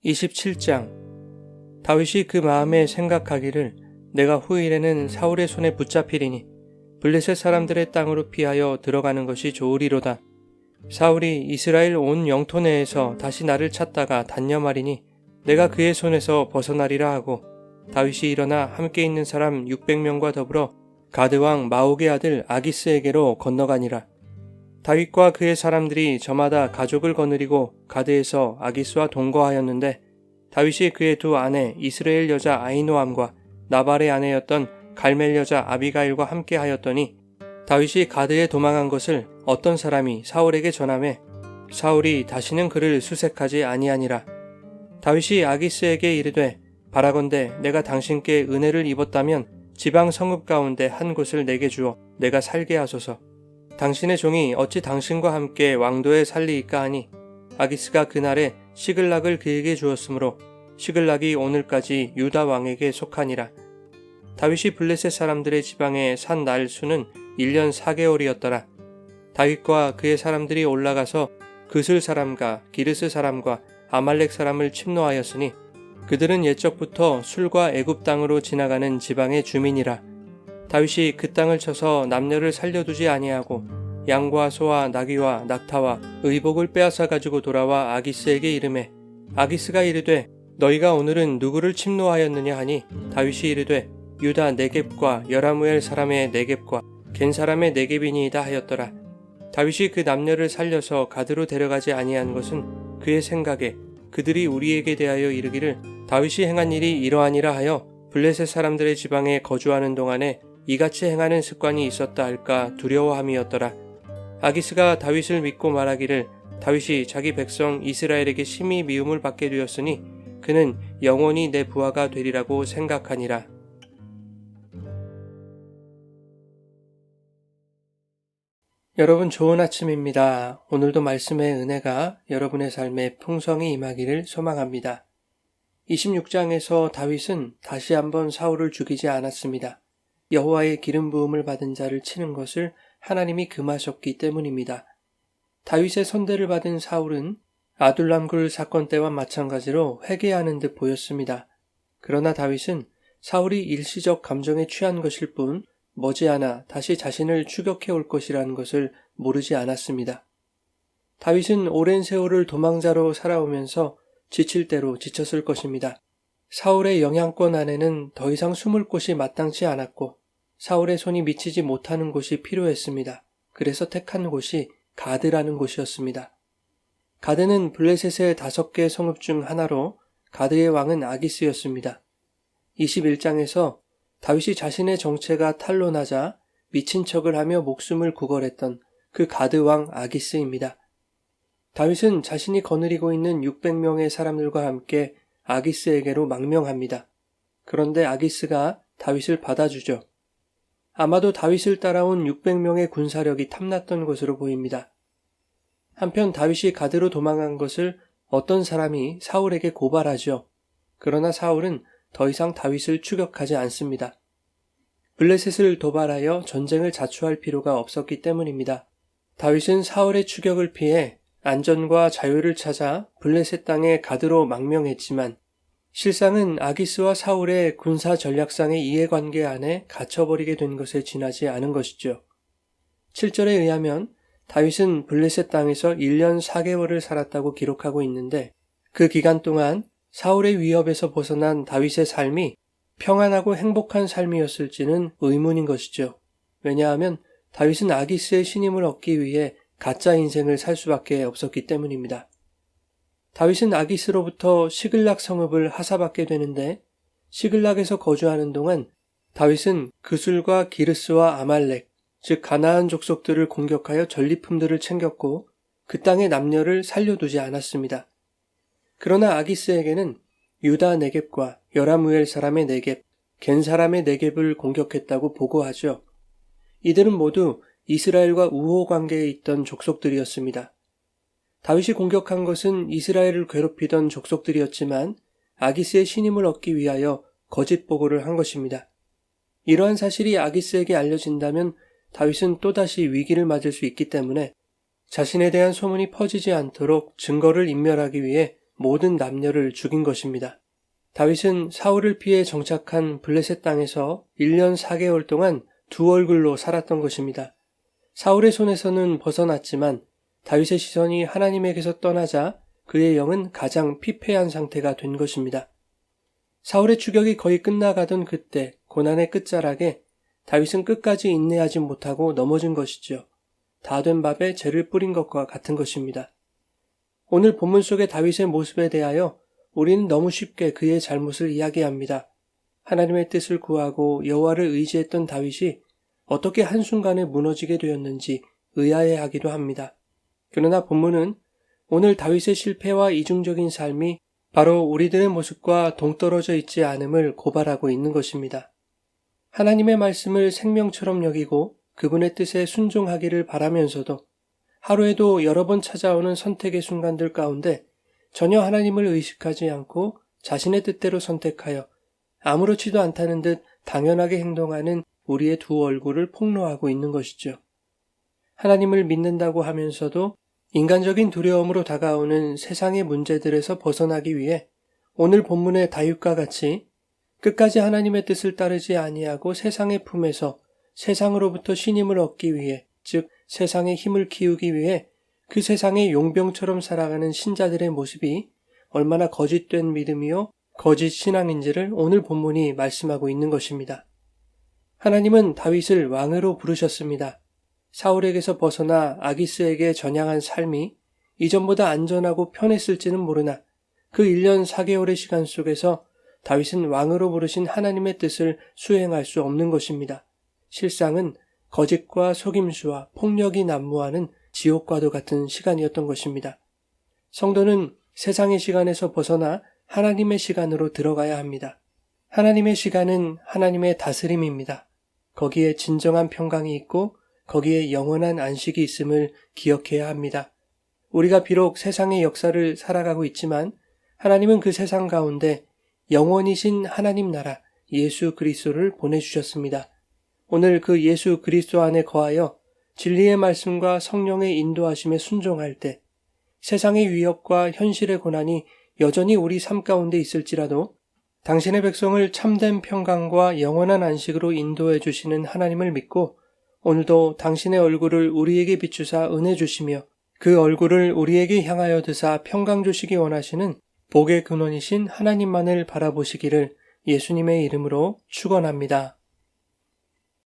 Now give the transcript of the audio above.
27장. 다윗이 그 마음에 생각하기를 내가 후일에는 사울의 손에 붙잡히리니 블레셋 사람들의 땅으로 피하여 들어가는 것이 좋으리로다. 사울이 이스라엘 온 영토 내에서 다시 나를 찾다가 단념하리니 내가 그의 손에서 벗어나리라 하고, 다윗이 일어나 함께 있는 사람 600명과 더불어 가드왕 마옥의 아들 아기스에게로 건너가니라. 다윗과 그의 사람들이 저마다 가족을 거느리고 가드에서 아기스와 동거하였는데, 다윗이 그의 두 아내 이스라엘 여자 아히노암과 나발의 아내였던 갈멜 여자 아비가일과 함께 하였더니, 다윗이 가드에 도망한 것을 어떤 사람이 사울에게 전하매 사울이 다시는 그를 수색하지 아니하니라. 다윗이 아기스에게 이르되 바라건대 내가 당신께 은혜를 입었다면 지방 성읍 가운데 한 곳을 내게 주어 내가 살게 하소서. 당신의 종이 어찌 당신과 함께 왕도에 살리이까 하니, 아기스가 그날에 시글락을 그에게 주었으므로 시글락이 오늘까지 유다 왕에게 속하니라. 다윗이 블레셋 사람들의 지방에 산 날 수는 1년 4개월이었더라. 다윗과 그의 사람들이 올라가서 그슬 사람과 기르스 사람과 아말렉 사람을 침노하였으니 그들은 옛적부터 술과 애굽 땅으로 지나가는 지방의 주민이라. 다윗이 그 땅을 쳐서 남녀를 살려두지 아니하고 양과 소와 나귀와 낙타와 의복을 빼앗아 가지고 돌아와 아기스에게 이르매, 아기스가 이르되 너희가 오늘은 누구를 침노하였느냐 하니, 다윗이 이르되 유다 네겝과 여라무엘 사람의 네겝과 겐 사람의 네겝이니이다 하였더라. 다윗이 그 남녀를 살려서 가드로 데려가지 아니한 것은 그의 생각에 그들이 우리에게 대하여 이르기를 다윗이 행한 일이 이러하니라 하여 블레셋 사람들의 지방에 거주하는 동안에 이같이 행하는 습관이 있었다 할까 두려워함이었더라. 아기스가 다윗을 믿고 말하기를 다윗이 자기 백성 이스라엘에게 심히 미움을 받게 되었으니 그는 영원히 내 부하가 되리라고 생각하니라. 여러분, 좋은 아침입니다. 오늘도 말씀의 은혜가 여러분의 삶에 풍성히 임하기를 소망합니다. 26장에서 다윗은 다시 한번 사울을 죽이지 않았습니다. 여호와의 기름 부음을 받은 자를 치는 것을 하나님이 금하셨기 때문입니다. 다윗의 선대를 받은 사울은 아둘람굴 사건 때와 마찬가지로 회개하는 듯 보였습니다. 그러나 다윗은 사울이 일시적 감정에 취한 것일 뿐 머지않아 다시 자신을 추격해 올 것이라는 것을 모르지 않았습니다. 다윗은 오랜 세월을 도망자로 살아오면서 지칠 대로 지쳤을 것입니다. 사울의 영향권 안에는 더 이상 숨을 곳이 마땅치 않았고 사울의 손이 미치지 못하는 곳이 필요했습니다. 그래서 택한 곳이 가드라는 곳이었습니다. 가드는 블레셋의 5개 성읍 중 하나로 가드의 왕은 아기스였습니다. 21장에서 다윗이 자신의 정체가 탄로나자 미친 척을 하며 목숨을 구걸했던 그 가드 왕 아기스입니다. 다윗은 자신이 거느리고 있는 600명의 사람들과 함께 아기스에게로 망명합니다. 그런데 아기스가 다윗을 받아주죠. 아마도 다윗을 따라온 600명의 군사력이 탐났던 것으로 보입니다. 한편 다윗이 가드로 도망한 것을 어떤 사람이 사울에게 고발하죠. 그러나 사울은 더 이상 다윗을 추격하지 않습니다. 블레셋을 도발하여 전쟁을 자초할 필요가 없었기 때문입니다. 다윗은 사울의 추격을 피해 안전과 자유를 찾아 블레셋 땅의 가드로 망명했지만 실상은 아기스와 사울의 군사 전략상의 이해관계 안에 갇혀버리게 된 것에 지나지 않은 것이죠. 7절에 의하면 다윗은 블레셋 땅에서 1년 4개월을 살았다고 기록하고 있는데, 그 기간 동안 사울의 위협에서 벗어난 다윗의 삶이 평안하고 행복한 삶이었을지는 의문인 것이죠. 왜냐하면 다윗은 아기스의 신임을 얻기 위해 가짜 인생을 살 수밖에 없었기 때문입니다. 다윗은 아기스로부터 시글락 성읍을 하사받게 되는데, 시글락에서 거주하는 동안 다윗은 그술과 기르스와 아말렉, 즉 가나안 족속들을 공격하여 전리품들을 챙겼고 그 땅의 남녀를 살려두지 않았습니다. 그러나 아기스에게는 유다 네겝과 여라무엘 사람의 네겝, 겐 사람의 네겝을 공격했다고 보고하죠. 이들은 모두 이스라엘과 우호 관계에 있던 족속들이었습니다. 다윗이 공격한 것은 이스라엘을 괴롭히던 족속들이었지만 아기스의 신임을 얻기 위하여 거짓 보고를 한 것입니다. 이러한 사실이 아기스에게 알려진다면 다윗은 또다시 위기를 맞을 수 있기 때문에 자신에 대한 소문이 퍼지지 않도록 증거를 인멸하기 위해 모든 남녀를 죽인 것입니다. 다윗은 사울을 피해 정착한 블레셋 땅에서 1년 4개월 동안 두 얼굴로 살았던 것입니다. 사울의 손에서는 벗어났지만 다윗의 시선이 하나님에게서 떠나자 그의 영은 가장 피폐한 상태가 된 것입니다. 사울의 추격이 거의 끝나가던 그때 고난의 끝자락에 다윗은 끝까지 인내하지 못하고 넘어진 것이죠. 다 된 밥에 재를 뿌린 것과 같은 것입니다. 오늘 본문 속의 다윗의 모습에 대하여 우리는 너무 쉽게 그의 잘못을 이야기합니다. 하나님의 뜻을 구하고 여호와를 의지했던 다윗이 어떻게 한순간에 무너지게 되었는지 의아해하기도 합니다. 그러나 본문은 오늘 다윗의 실패와 이중적인 삶이 바로 우리들의 모습과 동떨어져 있지 않음을 고발하고 있는 것입니다. 하나님의 말씀을 생명처럼 여기고 그분의 뜻에 순종하기를 바라면서도 하루에도 여러 번 찾아오는 선택의 순간들 가운데 전혀 하나님을 의식하지 않고 자신의 뜻대로 선택하여 아무렇지도 않다는 듯 당연하게 행동하는 우리의 두 얼굴을 폭로하고 있는 것이죠. 하나님을 믿는다고 하면서도 인간적인 두려움으로 다가오는 세상의 문제들에서 벗어나기 위해 오늘 본문의 다윗과 같이 끝까지 하나님의 뜻을 따르지 아니하고 세상의 품에서 세상으로부터 신임을 얻기 위해, 즉 세상의 힘을 키우기 위해 그 세상의 용병처럼 살아가는 신자들의 모습이 얼마나 거짓된 믿음이요 거짓 신앙인지를 오늘 본문이 말씀하고 있는 것입니다. 하나님은 다윗을 왕으로 부르셨습니다. 사울에게서 벗어나 아기스에게 전향한 삶이 이전보다 안전하고 편했을지는 모르나 그 1년 4개월의 시간 속에서 다윗은 왕으로 부르신 하나님의 뜻을 수행할 수 없는 것입니다. 실상은 거짓과 속임수와 폭력이 난무하는 지옥과도 같은 시간이었던 것입니다. 성도는 세상의 시간에서 벗어나 하나님의 시간으로 들어가야 합니다. 하나님의 시간은 하나님의 다스림입니다. 거기에 진정한 평강이 있고 거기에 영원한 안식이 있음을 기억해야 합니다. 우리가 비록 세상의 역사를 살아가고 있지만 하나님은 그 세상 가운데 영원이신 하나님 나라 예수 그리스도를 보내주셨습니다. 오늘 그 예수 그리스도 안에 거하여 진리의 말씀과 성령의 인도하심에 순종할 때 세상의 위협과 현실의 고난이 여전히 우리 삶 가운데 있을지라도 당신의 백성을 참된 평강과 영원한 안식으로 인도해 주시는 하나님을 믿고 오늘도 당신의 얼굴을 우리에게 비추사 은혜 주시며 그 얼굴을 우리에게 향하여 드사 평강 주시기 원하시는 복의 근원이신 하나님만을 바라보시기를 예수님의 이름으로 축원합니다.